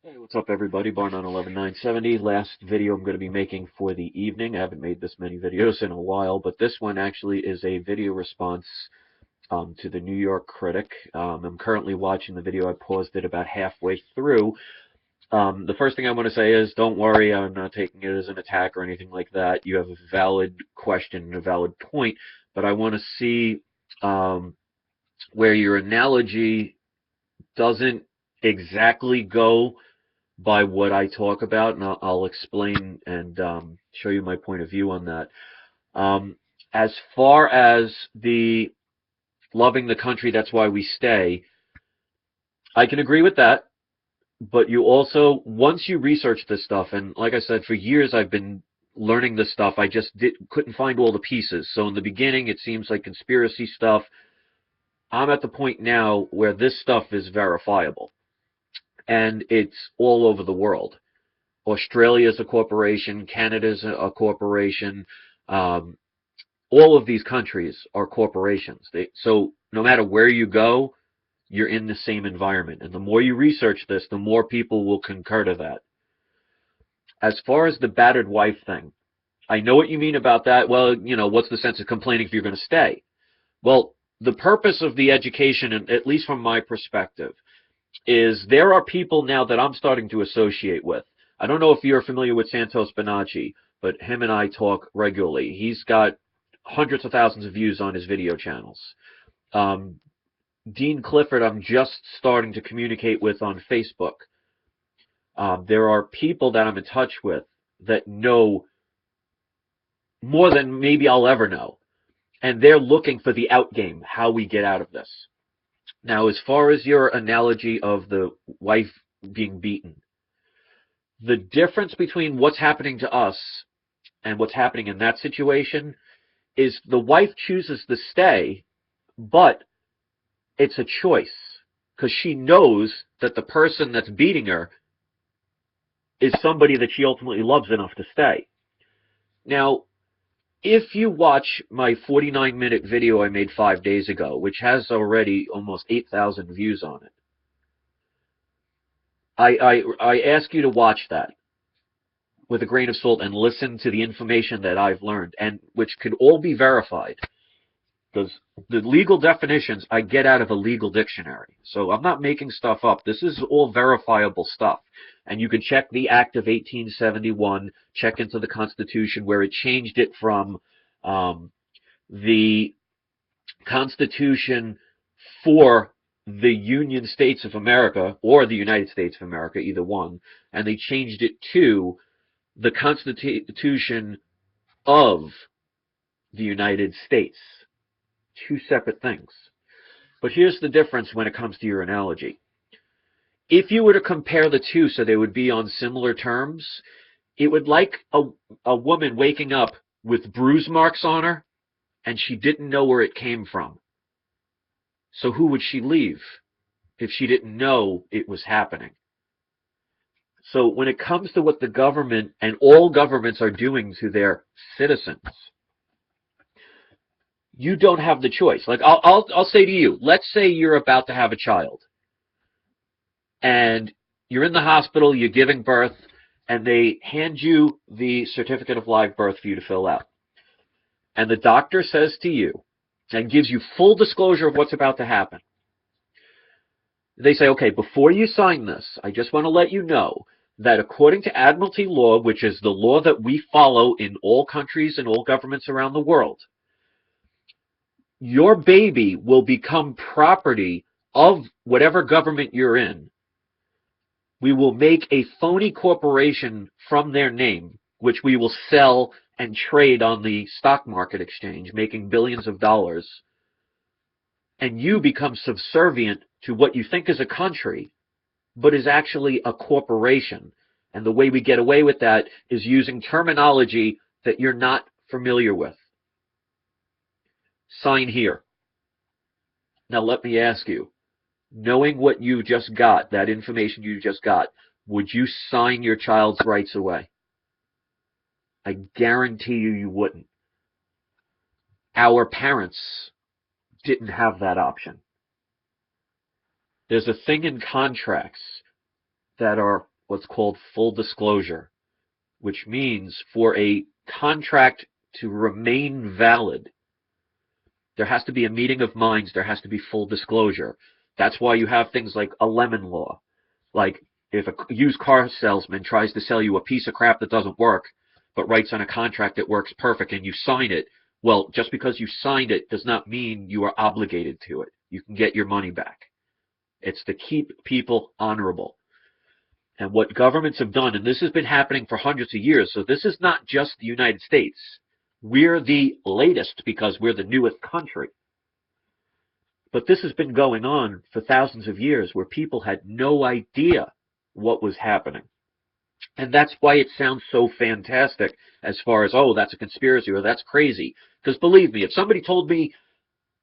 Hey, what's up everybody? Barn on 11970. Last video I'm going to be making for the evening. I haven't made this many videos in a while, but this one actually is a video response to the New York Critic. I'm currently watching the video. I paused it about halfway through. The first thing I want to say is don't worry, I'm not taking it as an attack or anything like that. You have a valid question and a valid point, but I want to see where your analogy doesn't exactly go by what I talk about, and I'll explain and show you my point of view on that. As far as the loving the country, that's why we stay, I can agree with that, but you also, once you research this stuff, and like I said, for years I've been learning this stuff, I just couldn't find all the pieces. So in the beginning, it seems like conspiracy stuff. I'm at the point now where this stuff is verifiable, and it's all over the world. Australia is a corporation, Canada is a corporation. Um, all of these countries are corporations. So no matter where you go, you're in the same environment. And the more you research this, the more people will concur to that. As far as the battered wife thing, I know what you mean about that. Well, you know, what's the sense of complaining if you're going to stay? Well, the purpose of the education, and at least from my perspective, is there are people now that I'm starting to associate with. I don't know if you're familiar with Santos Bonacci, but him and I talk regularly. He's got hundreds of thousands of views on his video channels. Um, Dean Clifford, I'm just starting to communicate with on Facebook. There are people that I'm in touch with that know more than maybe I'll ever know. And they're looking for the out game, how we get out of this. Now, as far as your analogy of the wife being beaten, the difference between what's happening to us and what's happening in that situation is the wife chooses to stay, but it's a choice because she knows that the person that's beating her is somebody that she ultimately loves enough to stay. Now, if you watch my 49-minute video I made 5 days ago, which has already almost 8,000 views on it, I ask you to watch that with a grain of salt and listen to the information that I've learned, and which could all be verified. Because the legal definitions I get out of a legal dictionary. So I'm not making stuff up. This is all verifiable stuff. And you can check the Act of 1871, check into the Constitution, where it changed it from the Constitution for the Union States of America, or the United States of America, either one, and they changed it to the Constitution of the United States. Two separate things. But here's the difference when it comes to your analogy. If you were to compare the two so they would be on similar terms, it would like a woman waking up with bruise marks on her and she didn't know where it came from. So who would she leave if she didn't know it was happening? So when it comes to what the government and all governments are doing to their citizens, you don't have the choice. Like I'll say to you, let's say you're about to have a child, and you're in the hospital, you're giving birth, and they hand you the certificate of live birth for you to fill out. And the doctor says to you, and gives you full disclosure of what's about to happen. They say, okay, before you sign this, I just want to let you know that according to Admiralty law, which is the law that we follow in all countries and all governments around the world, your baby will become property of whatever government you're in. We will make a phony corporation from their name, which we will sell and trade on the stock market exchange, making billions of dollars. And you become subservient to what you think is a country, but is actually a corporation. And the way we get away with that is using terminology that you're not familiar with. Sign here. Now let me ask you, knowing what you just got, that information you just got, would you sign your child's rights away? I guarantee you wouldn't. Our parents didn't have that option. There's a thing in contracts that are what's called full disclosure, which means for a contract to remain valid, there has to be a meeting of minds, there has to be full disclosure. That's why you have things like a lemon law. Like if a used car salesman tries to sell you a piece of crap that doesn't work, but writes on a contract that works perfect and you sign it, well, just because you signed it does not mean you are obligated to it. You can get your money back. It's to keep people honorable. And what governments have done, and this has been happening for hundreds of years, so this is not just the United States. We're the latest because we're the newest country. But this has been going on for thousands of years where people had no idea what was happening. And that's why it sounds so fantastic as far as, oh, that's a conspiracy or that's crazy. Because believe me, if somebody told me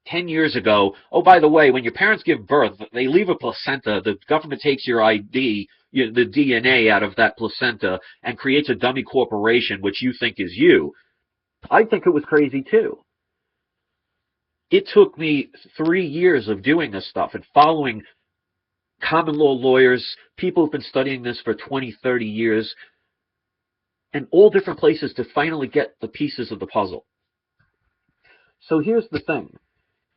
10 years ago, oh, by the way, when your parents give birth, they leave a placenta, the government takes your ID, the DNA out of that placenta, and creates a dummy corporation, which you think is you, I think it was crazy too. It took me 3 years of doing this stuff and following common law lawyers, people who've been studying this for 20, 30 years, and all different places to finally get the pieces of the puzzle. So here's the thing.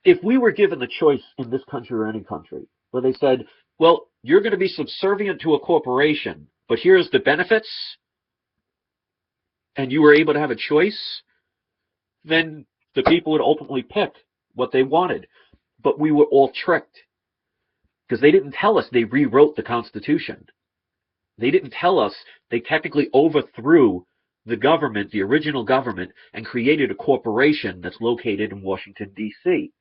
If we were given the choice in this country or any country, where they said, well, you're going to be subservient to a corporation, but here's the benefits, and you were able to have a choice, then the people would ultimately pick what they wanted. But we were all tricked, because they didn't tell us they rewrote the Constitution. They didn't tell us they technically overthrew the government, the original government, and created a corporation that's located in Washington, D.C.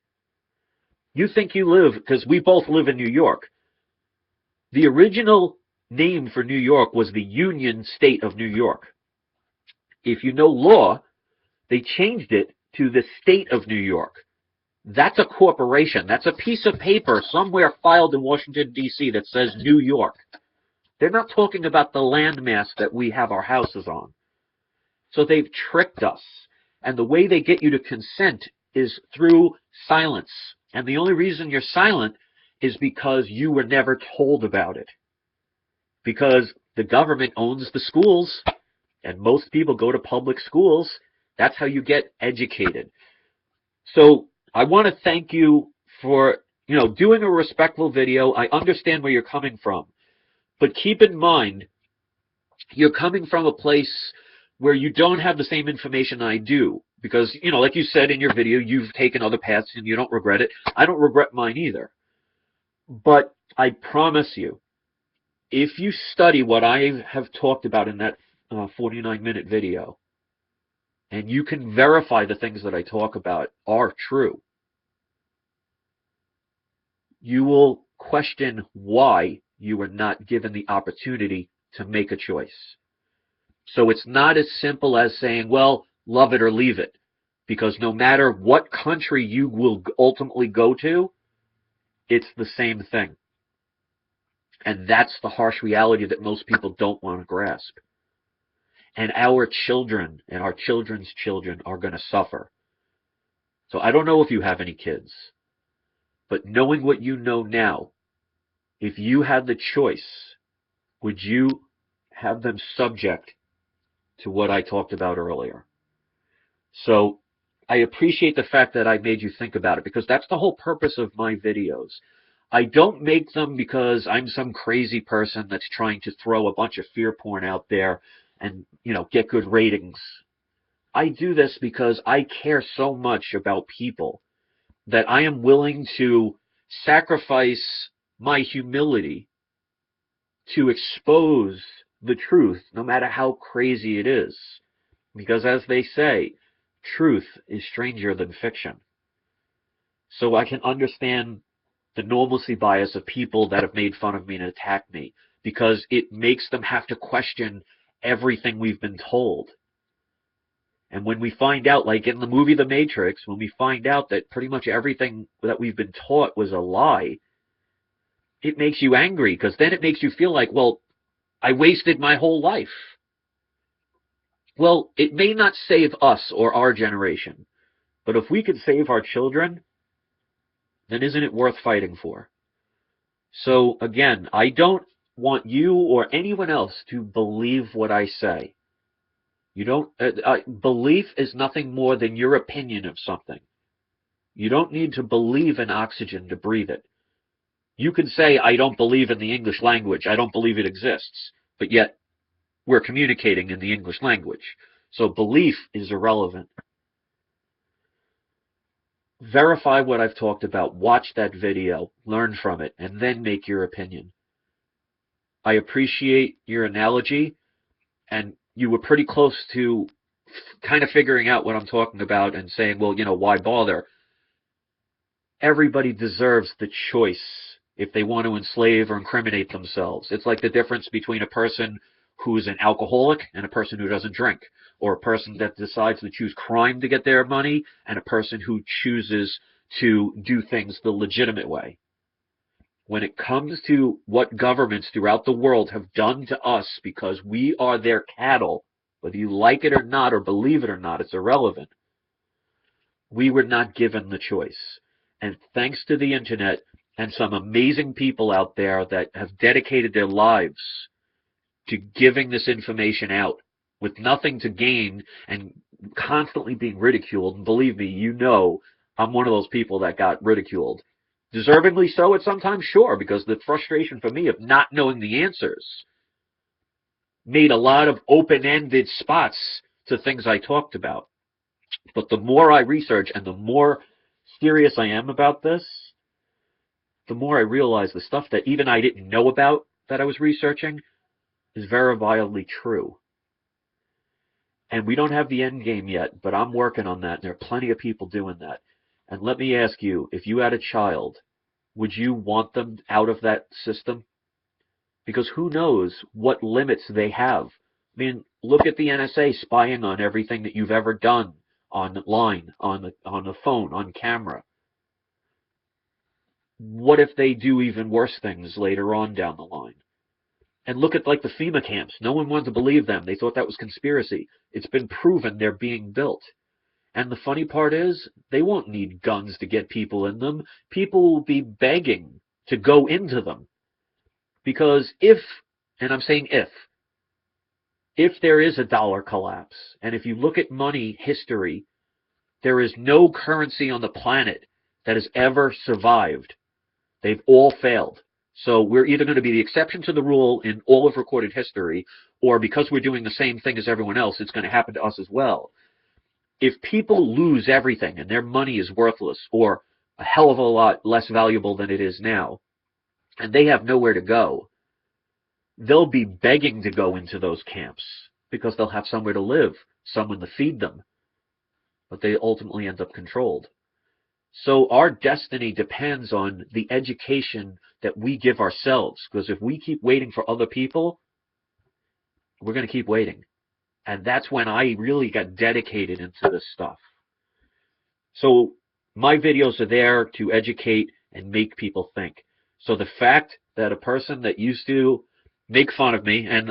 You think you live, because we both live in New York. The original name for New York was the Union State of New York. If you know law, they changed it to the State of New York. That's a corporation. That's a piece of paper somewhere filed in Washington, D.C. that says New York. They're not talking about the landmass that we have our houses on. So they've tricked us. And the way they get you to consent is through silence. And the only reason you're silent is because you were never told about it. Because the government owns the schools, and most people go to public schools. That's how you get educated. So I want to thank you for, doing a respectful video. I understand where you're coming from. But keep in mind, you're coming from a place where you don't have the same information I do. Because, like you said in your video, you've taken other paths and you don't regret it. I don't regret mine either. But I promise you, if you study what I have talked about in that 49-minute video, and you can verify the things that I talk about are true, you will question why you were not given the opportunity to make a choice. So it's not as simple as saying, well, love it or leave it. Because no matter what country you will ultimately go to, it's the same thing. And that's the harsh reality that most people don't want to grasp. And our children and our children's children are going to suffer. So I don't know if you have any kids, but knowing what you know now, if you had the choice, would you have them subject to what I talked about earlier? So I appreciate the fact that I made you think about it, because that's the whole purpose of my videos. I don't make them because I'm some crazy person that's trying to throw a bunch of fear porn out there and, get good ratings. I do this because I care so much about people that I am willing to sacrifice my humility to expose the truth, no matter how crazy it is. Because as they say, truth is stranger than fiction. So I can understand the normalcy bias of people that have made fun of me and attacked me, because it makes them have to question everything we've been told. And when we find out, like in the movie The Matrix, when we find out that pretty much everything that we've been taught was a lie, it makes you angry, because then it makes you feel like, well, I wasted my whole life. Well, it may not save us or our generation, but if we could save our children, then isn't it worth fighting for? So again, I don't want you or anyone else to believe what I say. You don't. Belief is nothing more than your opinion of something. You don't need to believe in oxygen to breathe it. You can say, I don't believe in the English language. I don't believe it exists. But yet, we're communicating in the English language. So belief is irrelevant. Verify what I've talked about. Watch that video. Learn from it. And then make your opinion. I appreciate your analogy. And you were pretty close to kind of figuring out what I'm talking about and saying, well, why bother? Everybody deserves the choice if they want to enslave or incriminate themselves. It's like the difference between a person who's an alcoholic and a person who doesn't drink, or a person that decides to choose crime to get their money and a person who chooses to do things the legitimate way. When it comes to what governments throughout the world have done to us because we are their cattle, whether you like it or not or believe it or not, it's irrelevant. We were not given the choice. And thanks to the internet and some amazing people out there that have dedicated their lives to giving this information out with nothing to gain and constantly being ridiculed. And believe me, I'm one of those people that got ridiculed. Deservingly so at sometimes, sure, because the frustration for me of not knowing the answers made a lot of open-ended spots to things I talked about. But the more I research and the more serious I am about this, the more I realize the stuff that even I didn't know about that I was researching is verifiably true. And we don't have the end game yet, but I'm working on that, and there are plenty of people doing that. And let me ask you, if you had a child, would you want them out of that system? Because who knows what limits they have. I mean, look at the NSA spying on everything that you've ever done online, on the phone, on camera. What if they do even worse things later on down the line? And look at like the FEMA camps. No one wanted to believe them. They thought that was conspiracy. It's been proven they're being built. And the funny part is, they won't need guns to get people in them. People will be begging to go into them. Because and I'm saying if there is a dollar collapse, and if you look at money history, there is no currency on the planet that has ever survived. They've all failed. So we're either going to be the exception to the rule in all of recorded history, or because we're doing the same thing as everyone else, it's going to happen to us as well. If people lose everything and their money is worthless or a hell of a lot less valuable than it is now, and they have nowhere to go, they'll be begging to go into those camps because they'll have somewhere to live, someone to feed them. But they ultimately end up controlled. So our destiny depends on the education that we give ourselves. Because if we keep waiting for other people, we're going to keep waiting. And that's when I really got dedicated into this stuff. So my videos are there to educate and make people think. So the fact that a person that used to make fun of me, and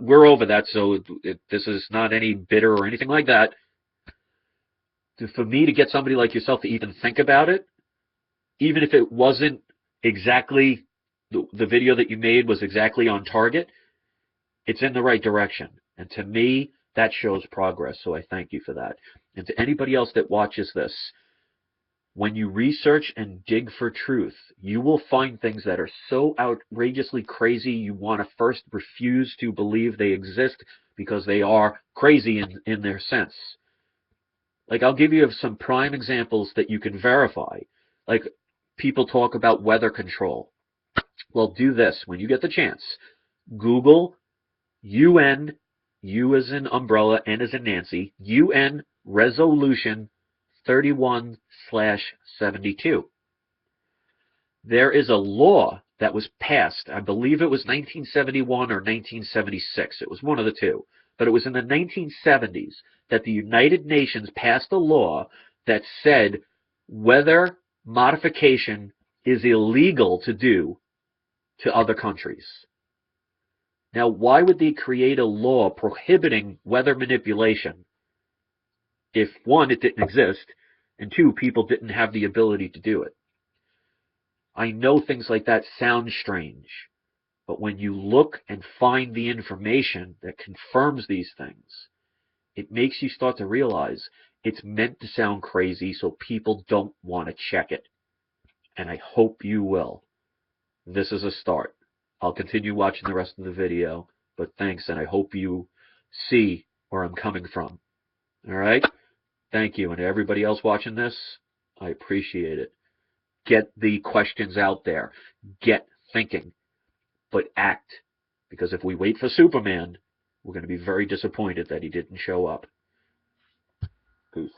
we're over that, so this is not any bitter or anything like that. For me to get somebody like yourself to even think about it, even if it wasn't exactly, the video that you made was exactly on target, it's in the right direction. And to me, that shows progress, so I thank you for that. And to anybody else that watches this, when you research and dig for truth, you will find things that are so outrageously crazy you want to first refuse to believe they exist because they are crazy in their sense. Like, I'll give you some prime examples that you can verify. Like, people talk about weather control. Well, do this when you get the chance. Google UN, U as in umbrella, N as in Nancy, UN Resolution 31/72. There is a law that was passed. I believe it was 1971 or 1976. It was one of the two. But it was in the 1970s that the United Nations passed a law that said weather modification is illegal to do to other countries. Now, why would they create a law prohibiting weather manipulation if, one, it didn't exist, and two, people didn't have the ability to do it? I know things like that sound strange, But when you look and find the information that confirms these things, it makes you start to realize it's meant to sound crazy so people don't want to check it. And I hope you will. This is a start. I'll continue watching the rest of the video, but thanks, and I hope you see where I'm coming from. All right? Thank you. And everybody else watching this, I appreciate it. Get the questions out there. Get thinking. But act. Because if we wait for Superman, we're going to be very disappointed that he didn't show up. Peace.